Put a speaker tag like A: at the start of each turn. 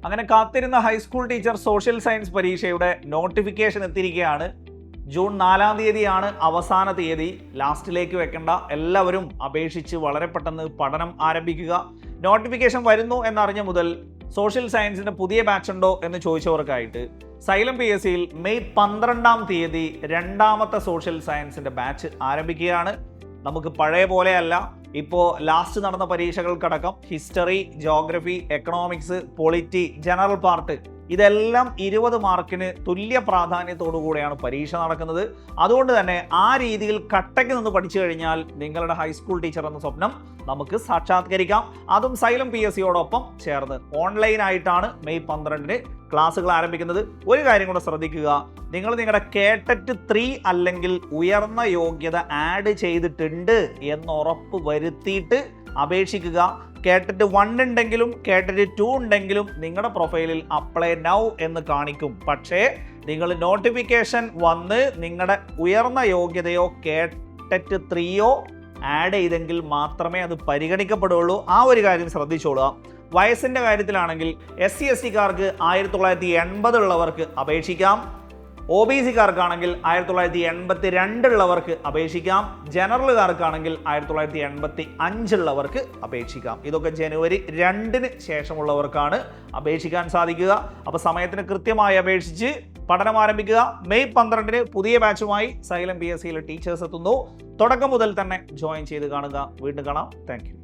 A: അങ്ങനെ കാത്തിരുന്ന high school teacher social science പരീക്ഷയുടെ നോട്ടിഫിക്കേഷൻ എത്തിയിരിക്കുകയാണ്. ജൂൺ 4-ാം തീയതിയാണ് അവസാന തീയതി. ലാസ്റ്റിലേക്ക് വെക്കേണ്ട, എല്ലാവരും അപേക്ഷിച്ച് വളരെ പെട്ടെന്ന് പഠനം ആരംഭിക്കുക. നോട്ടിഫിക്കേഷൻ വരുന്നു എന്നറിഞ്ഞ മുതൽ സോഷ്യൽ സയൻസിന്റെ പുതിയ ബാച്ച് ഉണ്ടോ എന്ന് ചോദിച്ചവർക്കായിട്ട് സൈലം PSCയിൽ മെയ് 12-ാം തീയതി 2ാമത്തെ സോഷ്യൽ സയൻസിന്റെ ബാച്ച് ആരംഭിക്കുകയാണ്. നമുക്ക് പഴയ പോലെയല്ല, ഇപ്പോൾ ലാസ്റ്റ് നടന്ന പരീക്ഷകൾക്കടക്കം history, geography, economics, polity, general part ഇതെല്ലാം 20 മാർക്കിന് തുല്യ പ്രാധാന്യത്തോടു കൂടെയാണ് പരീക്ഷ നടക്കുന്നത്. അതുകൊണ്ട് തന്നെ ആ രീതിയിൽ കട്ടയ്ക്ക് നിന്ന് പഠിച്ചു കഴിഞ്ഞാൽ നിങ്ങളുടെ ഹൈസ്കൂൾ ടീച്ചർ എന്ന സ്വപ്നം നമുക്ക് സാക്ഷാത്കരിക്കാം. അതും സൈലം PSCയോടൊപ്പം ചേർന്ന് ഓൺലൈനായിട്ടാണ് മെയ് 12-ന് ക്ലാസ്സുകൾ ആരംഭിക്കുന്നത്. ഒരു കാര്യം കൂടെ ശ്രദ്ധിക്കുക, നിങ്ങൾ നിങ്ങളുടെ കേട്ടറ്റ് 3 അല്ലെങ്കിൽ ഉയർന്ന യോഗ്യത ആഡ് ചെയ്തിട്ടുണ്ട് എന്ന് ഉറപ്പ് വരുത്തിയിട്ട് അപേക്ഷിക്കുക. കേട്ടറ്റ് 1 ഉണ്ടെങ്കിലും കേട്ടറ്റ് 2 ഉണ്ടെങ്കിലും നിങ്ങളുടെ പ്രൊഫൈലിൽ അപ്ലൈ നൗ എന്ന് കാണിക്കും. പക്ഷേ നിങ്ങൾ നോട്ടിഫിക്കേഷൻ വന്ന് നിങ്ങളുടെ ഉയർന്ന യോഗ്യതയോ കേട്ടറ്റ് 3യോ ആഡ് ചെയ്തെങ്കിൽ മാത്രമേ അത് പരിഗണിക്കപ്പെടുള്ളൂ. ആ ഒരു കാര്യം ശ്രദ്ധിച്ചോളുക. വയസ്സിൻ്റെ കാര്യത്തിലാണെങ്കിൽ SC STക്കാർക്ക് 1980 ഉള്ളവർക്ക് അപേക്ഷിക്കാം. OBCക്കാർക്കാണെങ്കിൽ 1982 ഉള്ളവർക്ക് അപേക്ഷിക്കാം. ജനറലുകാർക്കാണെങ്കിൽ 1985 ഉള്ളവർക്ക് അപേക്ഷിക്കാം. ഇതൊക്കെ ജനുവരി 2-ന് ശേഷമുള്ളവർക്കാണ് അപേക്ഷിക്കാൻ സാധിക്കുക. അപ്പോൾ സമയത്തിന് കൃത്യമായി അപേക്ഷിച്ച് പഠനം ആരംഭിക്കുക. മെയ് 12-ന് പുതിയ ബാച്ചുമായി സൈലം PSCയിലെ ടീച്ചേഴ്സ് എത്തുന്നു. തുടക്കം മുതൽ തന്നെ ജോയിൻ ചെയ്ത് കാണുക. വീണ്ടും കാണാം. Thank you.